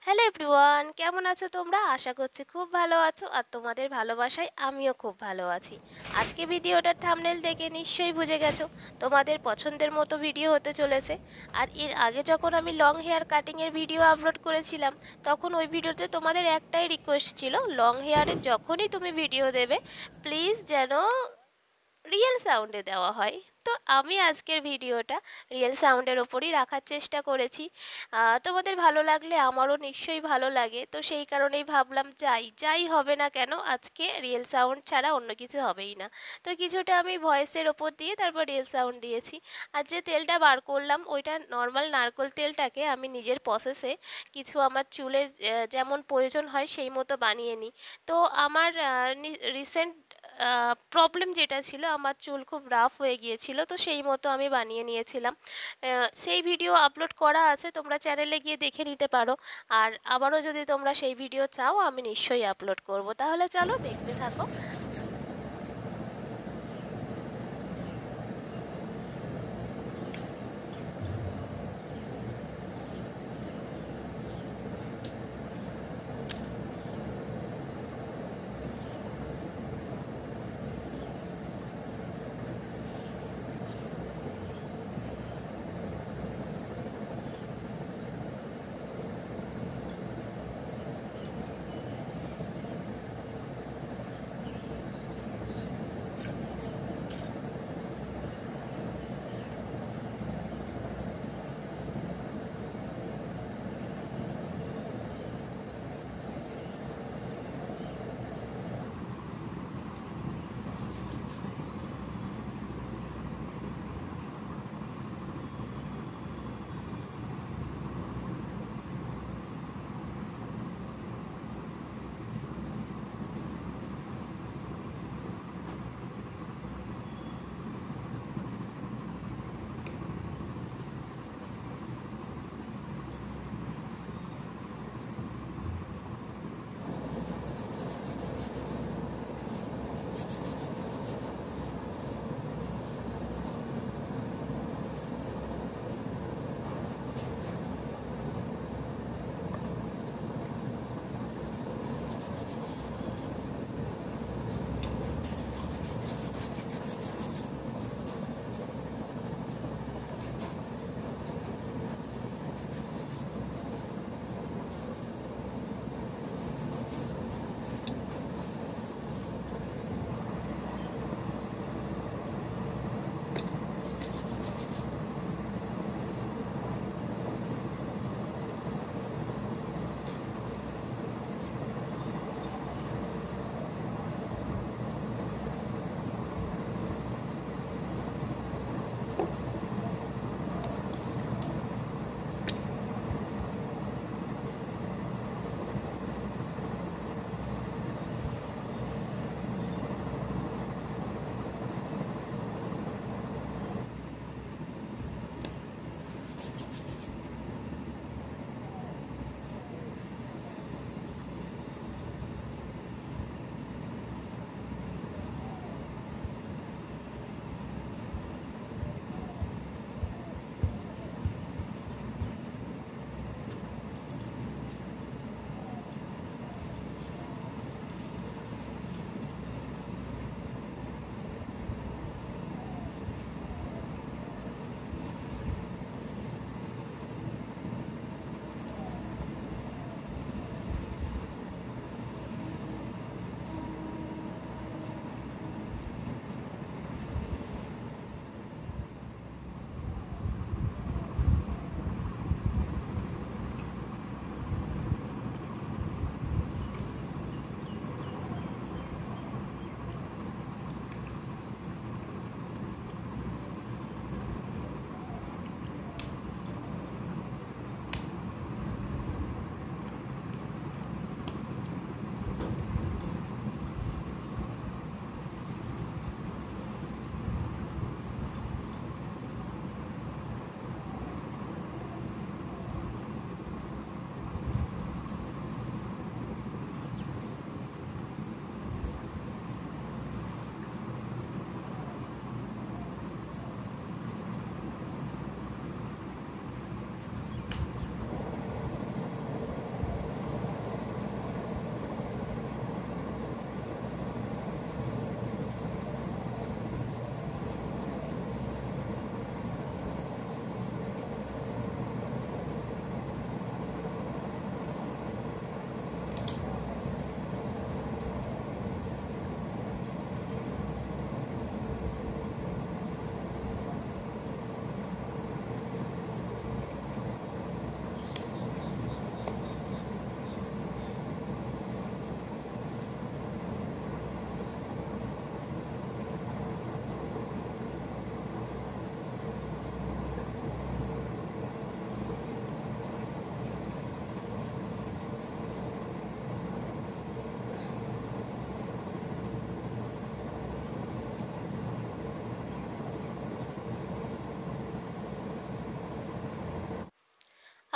Hello everyone, কেমন আছো তোমরা? আশা করছি খুব ভালো আছো আর তোমাদের ভালোবাসায় আমিও খুব ভালো আছি। আজকে ভিডিওটার থাম্বনেল দেখে নিশ্চয়ই বুঝে গেছো তোমাদের পছন্দের মতো ভিডিও হতে চলেছে। আর এর আগে যখন আমি লং হেয়ার কাটিংয়ের ভিডিও আপলোড করেছিলাম, তখন ওই ভিডিওতে তোমাদের একটাই রিকোয়েস্ট ছিল, লং হেয়ারের যখনই তুমি ভিডিও দেবে প্লিজ যেন রিয়েল সাউন্ডে দেওয়া হয়। তো আমি আজকের ভিডিওটা রিয়েল সাউন্ডের ওপরই রাখার চেষ্টা করেছি। তোমাদের ভালো লাগলে আমারও নিশ্চয়ই ভালো লাগে, তো সেই কারণেই ভাবলাম যাই যাই হবে না কেন আজকে রিয়েল সাউন্ড ছাড়া অন্য কিছু হবেই না। তো কিছুটা আমি ভয়েসের ওপর দিয়ে তারপর রিয়েল সাউন্ড দিয়েছি। আর যে তেলটা বার করলাম ওইটা নর্মাল নারকেল তেলটাকে আমি নিজের প্রসেসে কিছু আমার চুলে যেমন প্রয়োজন হয় সেই মতো বানিয়ে নিই। তো আমার রিসেন্ট প্রবলেম যেটা ছিল, আমার চুল খুব রাফ হয়ে গিয়েছিল, তো সেই মতো আমি বানিয়ে নিয়েছিলাম। সেই ভিডিও আপলোড করা আছে, তোমরা চ্যানেলে গিয়ে দেখে নিতে পারো। আর আবারও যদি তোমরা সেই ভিডিও চাও আমি নিশ্চয়ই আপলোড করব, তাহলে চলো দেখতে থাকো।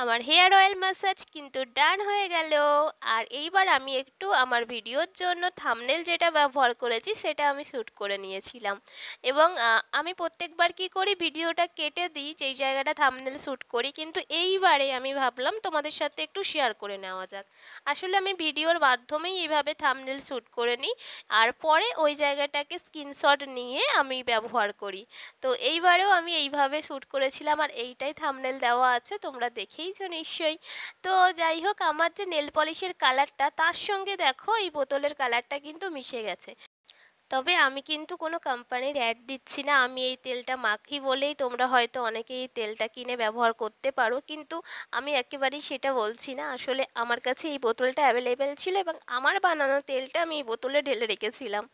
আমার হেয়ার অয়েল ম্যাসাজ কিন্তু ডান হয়ে গেল। আর এইবার আমি একটু আমার ভিডিওর জন্য থাম্বনেল যেটা ব্যবহার করেছি সেটা আমি শ্যুট করে নিয়েছিলাম। এবং আমি প্রত্যেকবার কি করি, ভিডিওটা কেটে দিই যেই জায়গাটা থাম্বনেল শ্যুট করি, কিন্তু এইবারে আমি ভাবলাম তোমাদের সাথে একটু শেয়ার করে নেওয়া যাক। আসলে আমি ভিডিওর মাধ্যমেই এইভাবে থাম্বনেল শ্যুট করে নিই, আর পরে ওই জায়গাটাকে স্ক্রিনশট নিয়ে আমি ব্যবহার করি। তো এইবারেও আমি এইভাবে শ্যুট করেছিলাম, আর এইটাই থাম্বনেল দেওয়া আছে, তোমরা দেখেইছো নিশ্চয়ই। তো যাই হোক, আমার যে নেল পলিশের কালারটা তার সঙ্গে দেখো এই বোতলের কালারটা কিন্তু মিশে গেছে। তবে আমি কিন্তু কোনো কোম্পানির অ্যাড দিচ্ছি না, আমি এই তেলটা মাখি বলেই তোমরা হয়তো অনেকেই এই তেলটা কিনে ব্যবহার করতে পারো, কিন্তু আমি একেবারেই সেটা বলছি না। আসলে আমার কাছে এই বোতলটা অ্যাভেলেবেল ছিল এবং আমার বানানো তেলটা আমি এই বোতলে ঢেলে রেখেছিলাম,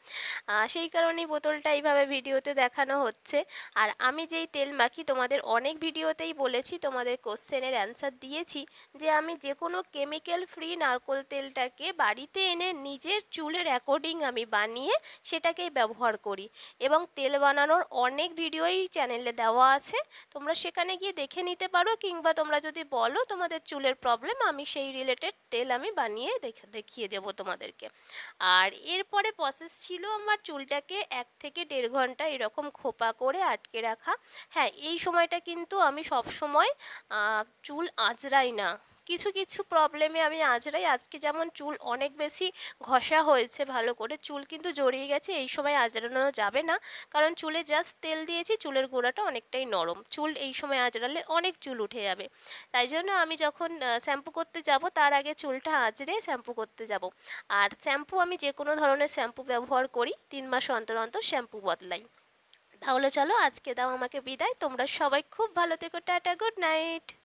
সেই কারণেই বোতলটা এইভাবে ভিডিওতে দেখানো হচ্ছে। আর আমি যেই তেল মাখি তোমাদের অনেক ভিডিওতেই বলেছি, তোমাদের কোশ্চেনের অ্যান্সার দিয়েছি যে আমি যে কোনো কেমিক্যাল ফ্রি নারকোল তেলটাকে বাড়িতে এনে নিজের চুলের অ্যাকর্ডিং আমি বানিয়ে সেটাকেই ব্যবহার করি। এবং তেল বানানোর অনেক ভিডিওই চ্যানেলে দেওয়া আছে, তোমরা সেখানে গিয়ে দেখে নিতে পারো, কিংবা তোমরা যদি বলো তোমাদের চুলের প্রবলেম, আমি সেই রিলেটেড তেল আমি বানিয়ে দেখিয়ে দেবো তোমাদেরকে। আর এরপরে প্রসেস ছিল আমার চুলটাকে 1 থেকে 1.5 ঘন্টা এরকম খোপা করে আটকে রাখা। হ্যাঁ, এই সময়টা কিন্তু আমি সব সময় চুল আঁচড়াই না, কিছু কিছু প্রবলেমে আমি আঁচড়াই। আজকে যেমন চুল অনেক বেশি ঘষা হয়েছে, ভালো করে চুল কিন্তু জড়িয়ে গেছে, এই সময় আঁচড়ানো যাবে না, কারণ চুলে জাস্ট তেল দিয়েছি, চুলের গোড়াটা অনেকটাই নরম, চুল এই সময় আঁচড়ালে অনেক চুল উঠে যাবে। তাই জন্য আমি যখন শ্যাম্পু করতে যাব তার আগে চুলটা আঁচড়ে শ্যাম্পু করতে যাব। আর শ্যাম্পু আমি যে কোনো ধরনের শ্যাম্পু ব্যবহার করি, 3 মাস অন্তর অন্তর শ্যাম্পু বদলাই। তাহলে চলো আজকে দাও আমাকে বিদায়, তোমরা সবাই খুব ভালো থেকো, টাটা, গুড নাইট।